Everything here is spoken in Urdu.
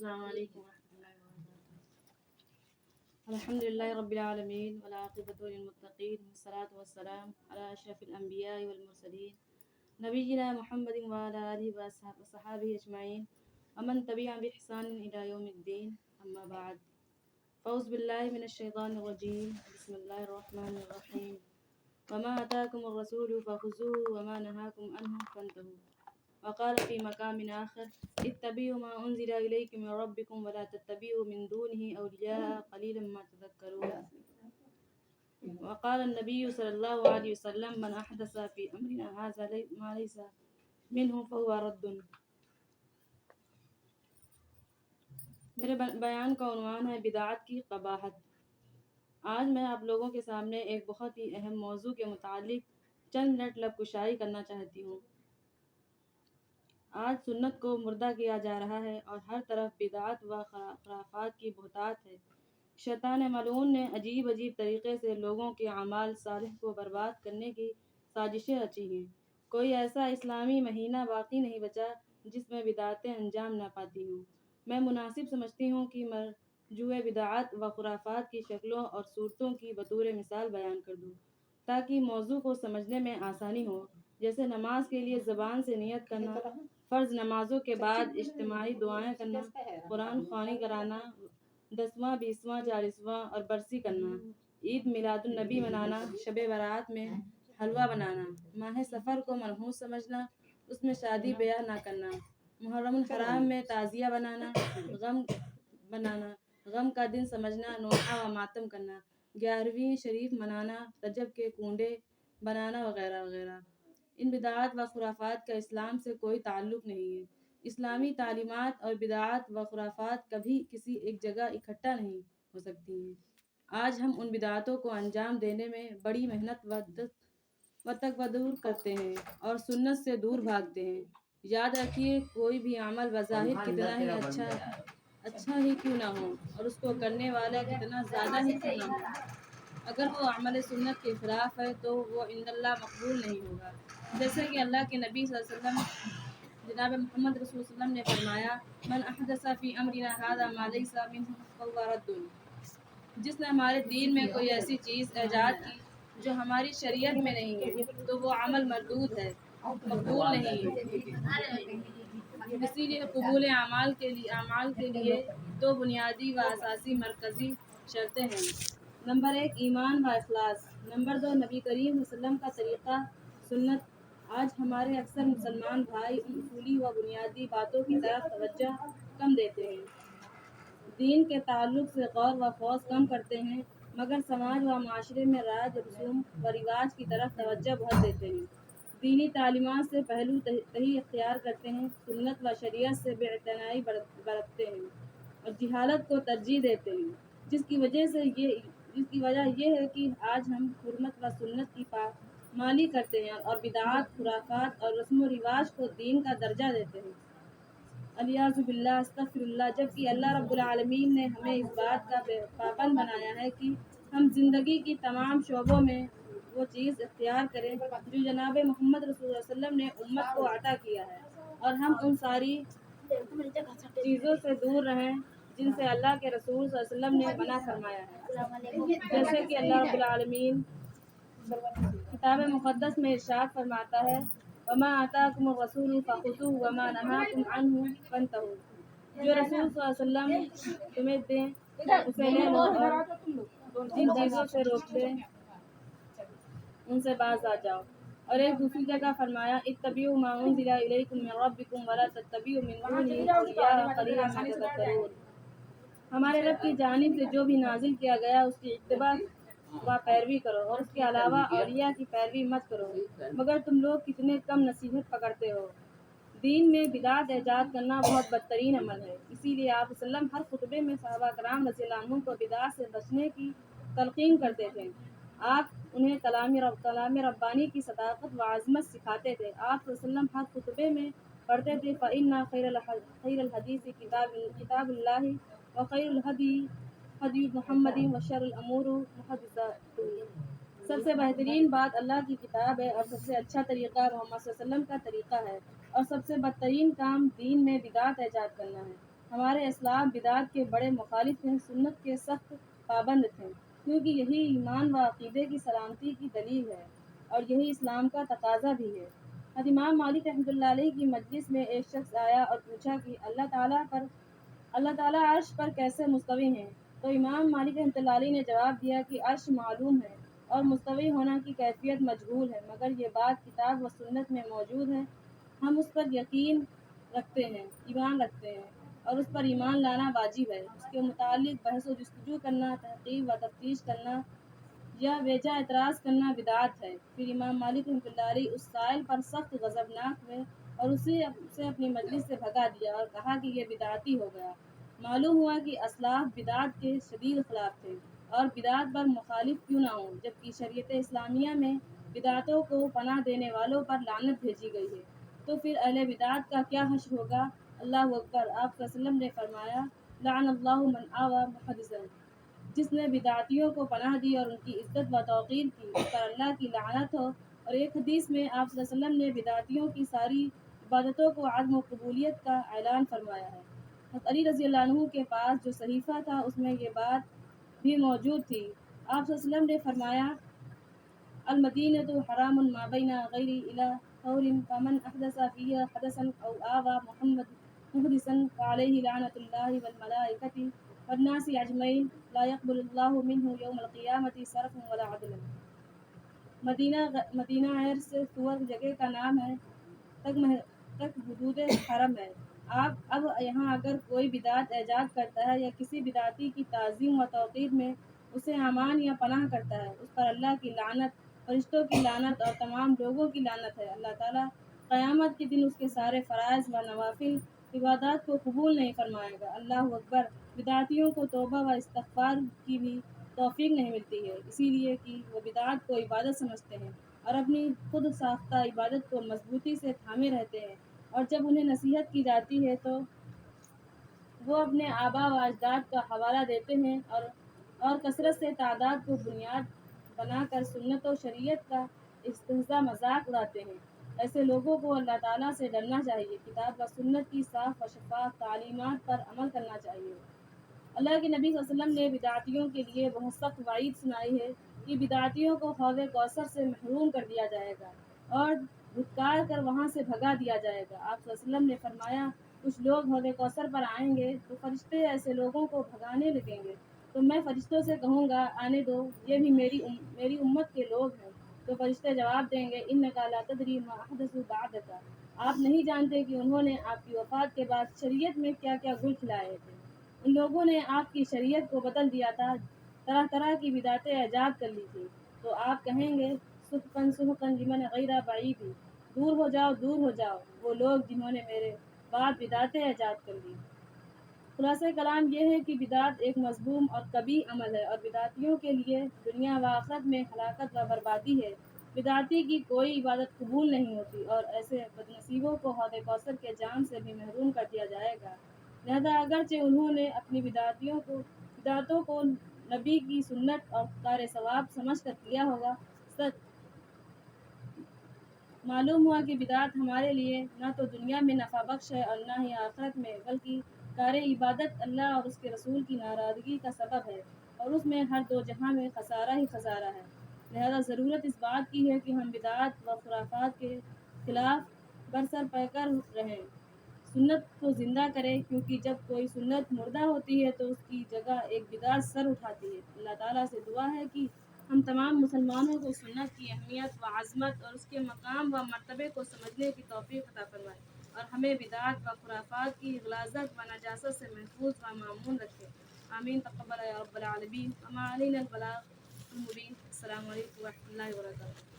السلام علیکم ورحمۃ اللہ وبرکاتہ۔ الحمد للہ رب العالمین والعاقبۃ للمتقین والصلاۃ والسلام علی اشرف الانبیاء والمرسلین نبینا محمد وعلی آلہ وصحبہ اجمعین ومن تبعهم بإحسان الی یوم الدین، اما بعد۔ اعوذ باللہ من الشیطان الرجیم، بسم اللہ الرحمن الرحیم۔ وما آتاکم الرسول فخذوه وما نهاکم عنہ فانتہوا۔ وقال في مقام آخر اتبعوا ما أنزل إليكم من ربكم ولا تتبعوا من دونه أولياء قليلا ما تذكرون۔ وقال النبي صلى الله عليه وسلم من أحدث في أمرنا هذا ما ليس منه فهو رد۔ میرے بیان کا عنوان ہے بدعت کی قباحت۔ آج میں آپ لوگوں کے سامنے ایک بہت ہی اہم موضوع کے متعلق چند منٹ لب کشائی کرنا چاہتی ہوں۔ آج سنت کو مردہ کیا جا رہا ہے اور ہر طرف بدعت و خرافات کی بہتات ہے۔ شیطان ملعون نے عجیب طریقے سے لوگوں کے اعمال صالح کو برباد کرنے کی سازشیں رچی ہیں۔ کوئی ایسا اسلامی مہینہ باقی نہیں بچا جس میں بدعتیں انجام نہ پاتی ہوں۔ میں مناسب سمجھتی ہوں کہ مرجوع بدعات و خرافات کی شکلوں اور صورتوں کی بطور مثال بیان کر دوں تاکہ موضوع کو سمجھنے میں آسانی ہو، جیسے نماز کے لیے زبان سے نیت کرنا، فرض نمازوں کے بعد اجتماعی دعائیں کرنا، قرآن خوانی کرانا، 10واں 20واں 40واں اور برسی کرنا، عید میلاد النبی منانا، شب برات میں حلوہ بنانا، ماہ سفر کو منحوس سمجھنا، اس میں شادی بیاہ نہ کرنا، محرم الحرام میں تعزیہ بنانا، غم کا دن سمجھنا، نوحہ و ماتم کرنا، 11ویں شریف منانا، رجب کے کنڈے بنانا وغیرہ وغیرہ۔ ان بدعات و خرافات کا اسلام سے کوئی تعلق نہیں ہے۔ اسلامی تعلیمات اور بدعات و خرافات کبھی کسی ایک جگہ اکٹھا نہیں ہو سکتی ہیں۔ آج ہم ان بدعاتوں کو انجام دینے میں بڑی محنت و تکبر کرتے ہیں اور سنت سے دور بھاگتے ہیں۔ یاد رکھیے، کوئی بھی عمل بظاہر کتنا ہی اچھا ہی کیوں نہ ہو اور اس کو کرنے والا کتنا زیادہ ہی کیوں نہ ہو، اگر وہ عمل سنت کے خلاف ہے تو وہ عند اللہ مقبول نہیں ہوگا۔ جیسے کہ اللہ کے نبی صلی اللہ علیہ وسلم جناب محمد رسول اللہ علیہ وسلم نے فرمایا، من احدث فی امرنا ھذا ما لیس منہ فہو رد۔ جس نے ہمارے دین میں کوئی ایسی چیز ایجاد کی جو ہماری شریعت میں نہیں ہے تو وہ عمل مردود ہے، مقبول نہیں ہے۔ اسی لیے قبول اعمال کے لیے دو بنیادی و اساسی مرکزی شرطیں ہیں۔ نمبر 1 ایمان و اخلاص، نمبر 2 نبی کریم صلی اللہ علیہ وسلم کا طریقہ سنت۔ آج ہمارے اکثر مسلمان بھائی ان اصولی و بنیادی باتوں کی طرف توجہ کم دیتے ہیں، دین کے تعلق سے غور و خوض کم کرتے ہیں، مگر سماج و معاشرے میں رائج رسوم و رواج کی طرف توجہ بہت دیتے ہیں۔ دینی تعلیمات سے پہلو تہی اختیار کرتے ہیں، سنت و شریعت سے بے اعتنائی برتتے ہیں اور جہالت کو ترجیح دیتے ہیں، جس کی وجہ یہ ہے کہ آج ہم حرمت و سنت کی پامالی کرتے ہیں اور بدعات، خرافات اور رسم و رواج کو دین کا درجہ دیتے ہیں۔ الیاذ باللہ، استغفر اللہ، جبکہ اللہ رب العالمین نے ہمیں اس بات کا پابند بنایا ہے کہ ہم زندگی کی تمام شعبوں میں وہ چیز اختیار کریں جو جناب محمد رسول اللہ علیہ وسلم نے امت کو عطا کیا ہے، اور ہم ان ساری چیزوں سے دور رہیں جن سے اللہ کے رسول صلی اللہ علیہ وسلم نے منع فرمایا ہے۔ جیسے کہ اللہ رب العالمین کتاب مقدس میں ارشاد فرماتا ہے، وما آتاکم الرسول فخذوه وما نہاکم عنہ فانتہوا۔ جو رسول صلی اللہ علیہ وسلم تمہیں دیں اسے لے لو اور جن چیزوں سے روک دیں ان سے باز آ جاؤ۔ اور ایک دوسری جگہ فرمایا، اتبعوا ما انزل الیکم من ربکم ولا تتبعوا من دونہ اولیاء قلیلا ما تذکرون۔ ہمارے رب کی جانب سے جو بھی نازل کیا گیا اس کی اتباع و پیروی کرو اور اس کے علاوہ اولیاء کی پیروی مت کرو، مگر تم لوگ کتنے کم نصیحت پکڑتے ہو۔ دین میں بدعت ایجاد کرنا بہت بدترین عمل ہے، اسی لیے آپ صلی اللہ علیہ وسلم ہر خطبے میں صحابہ کرام رضی اللہ عنہم کو بدعت سے بچنے کی تلقین کرتے تھے۔ آپ انہیں کلام ربانی کی صداقت و عظمت سکھاتے تھے۔ آپ صلی اللہ علیہ وسلم ہر خطبے میں پڑھتے تھے، فَإِنَّ خَيْرَ الْحَدِيثِ کتاب اللہ وخیر الہدی ہدی محمد وشر الامور محدثاتها۔ سب سے بہترین بات اللہ کی کتاب ہے اور سب سے اچھا طریقہ محمد صلی اللہ علیہ وسلم کا طریقہ ہے، اور سب سے بدترین کام دین میں بدعت ایجاد کرنا ہے۔ ہمارے اسلام بدعت کے بڑے مخالف ہیں، سنت کے سخت پابند تھے، کیونکہ یہی ایمان و عقیدے کی سلامتی کی دلیل ہے اور یہی اسلام کا تقاضا بھی ہے۔ امام مالک رحمۃ اللہ علیہ کی مجلس میں ایک شخص آیا اور پوچھا کہ اللہ تعالیٰ عرش پر کیسے مستوی ہیں؟ تو امام مالک رحمۃ اللہ علیہ نے جواب دیا کہ عرش معلوم ہے اور مستوی ہونا کی کیفیت مجہول ہے، مگر یہ بات کتاب و سنت میں موجود ہے، ہم اس پر یقین رکھتے ہیں، ایمان رکھتے ہیں اور اس پر ایمان لانا واجب ہے۔ اس کے متعلق بحث و جستجو کرنا، تحقیق و تفتیش کرنا یا بیجا اعتراض کرنا بدعت ہے۔ پھر امام مالک رحمۃ اللہ علیہ اس سائل پر سخت غضبناک ہوئے اور اسے اپنی مجلس سے بھگا دیا اور کہا کہ یہ بدعتی ہو گیا۔ معلوم ہوا کہ اسلاف بدعت کے شدید خلاف تھے اور بدعت پر مخالف کیوں نہ ہوں، جبکہ شریعت اسلامیہ میں بدعتوں کو پناہ دینے والوں پر لعنت بھیجی گئی ہے، تو پھر اہل بدعت کا کیا حشر ہوگا؟ اللہ اکبر۔ آپ صلی اللہ علیہ وسلم نے فرمایا، لعن اللہ من آوى محدثا، جس نے بدعتیوں کو پناہ دی اور ان کی عزت و توقیر کی، اس پر اللہ کی لعنت ہو۔ اور ایک حدیث میں آپ صلی اللہ علیہ وسلم نے بدعتیوں کی ساری عبادتوں کو عدم و قبولیت کا اعلان فرمایا ہے۔ حضرت علی رضی اللہ عنہ کے پاس جو صحیفہ تھا اس میں یہ بات بھی موجود تھی۔ آپ صلی اللہ علیہ وسلم نے فرمایا، المدینۃ حرام ما بین غیر الی طور، فمن احدث فیہا حدثا او آوى محدثا فعلیہ لعنۃ اللہ والملائکۃ والناس اجمعین، لا يقبل اللہ منہ یوم القیامۃ صرفا ولا عدلا۔ مدینہ غیر سے سور جگہ کا نام ہے، تک حدود حرم ہے۔ اب یہاں اگر کوئی بدعت ایجاد کرتا ہے یا کسی بدعتی کی تعظیم و توقیر میں اسے امان یا پناہ کرتا ہے، اس پر اللہ کی لعنت، فرشتوں کی لعنت اور تمام لوگوں کی لعنت ہے۔ اللہ تعالیٰ قیامت کے دن اس کے سارے فرائض و نوافل عبادات کو قبول نہیں فرمائے گا۔ اللہ اکبر۔ بدعتیوں کو توبہ و استغفار کی بھی توفیق نہیں ملتی ہے، اسی لیے کہ وہ بدعت کو عبادت سمجھتے ہیں اور اپنی خود ساختہ عبادت کو مضبوطی سے تھامے رہتے ہیں، اور جب انہیں نصیحت کی جاتی ہے تو وہ اپنے آباء و اجداد کا حوالہ دیتے ہیں اور کثرت سے تعداد کو بنیاد بنا کر سنت و شریعت کا استہزاء مذاق اڑاتے ہیں۔ ایسے لوگوں کو اللہ تعالیٰ سے ڈرنا چاہیے، کتاب و سنت کی صاف و شفاف تعلیمات پر عمل کرنا چاہیے۔ اللہ کے نبی صلی اللہ علیہ وسلم نے بدعتیوں کے لیے بہت سخت وعید سنائی ہے کہ بدعتیوں کو حوض کوثر سے محروم کر دیا جائے گا اور دھتکار کر وہاں سے بھگا دیا جائے گا۔ آپ صلی اللہ علیہ وسلم نے فرمایا، کچھ لوگ حوض کوثر پر آئیں گے تو فرشتے ایسے لوگوں کو بھگانے لگیں گے، تو میں فرشتوں سے کہوں گا، آنے دو، یہ بھی میری امت کے لوگ ہیں۔ تو فرشتے جواب دیں گے، انک لا تدری ما احدثوا بعدک، آپ نہیں جانتے کہ انہوں نے آپ کی وفات کے بعد شریعت میں کیا کیا گل کھلائے تھے۔ ان لوگوں نے آپ کی شریعت کو بدل دیا تھا، طرح طرح کی بدعتیں ایجاد کر لی تھی۔ تو آپ کہیں گے، سحقا سحقا لمن غیر بعید، دور ہو جاؤ، دور ہو جاؤ وہ لوگ جنہوں نے میرے بعد بدعتیں ایجاد کر لی۔ خلاصہ کلام یہ ہے کہ بدعت ایک مذموم اور قبیح عمل ہے اور بدعتیوں کے لیے دنیا و آخرت میں ہلاکت و بربادی ہے۔ بدعتی کی کوئی عبادت قبول نہیں ہوتی اور ایسے بدنصیبوں کو حوض کوثر کے جام سے بھی محروم کر دیا جائے گا۔ لہذا اگرچہ انہوں نے اپنی بدعتوں کو نبی کی سنت اور کار ثواب سمجھ کر کیا ہوگا، معلوم ہوا کہ بدعت ہمارے لیے نہ تو دنیا میں نفع بخش ہے اور نہ ہی آخرت میں، بلکہ کار عبادت اللہ اور اس کے رسول کی ناراضگی کا سبب ہے اور اس میں ہر دو جہاں میں خسارہ ہی خسارہ ہے۔ لہذا ضرورت اس بات کی ہے کہ ہم بدعت و خرافات کے خلاف برسر پیکر رہیں، سنت کو زندہ کریں، کیونکہ جب کوئی سنت مردہ ہوتی ہے تو اس کی جگہ ایک بدعت سر اٹھاتی ہے۔ اللہ تعالیٰ سے دعا ہے کہ ہم تمام مسلمانوں کو سنت کی اہمیت و عظمت اور اس کے مقام و مرتبے کو سمجھنے کی توفیق عطا فرمائے اور ہمیں بدعت و خرافات کی غلاظت و نجاست سے محفوظ و مامون رکھے۔ آمین تقبل یا رب العالمین۔ وما علینا البلاغ المبین۔ السلام علیکم و رحمۃ اللہ وبرکاتہ۔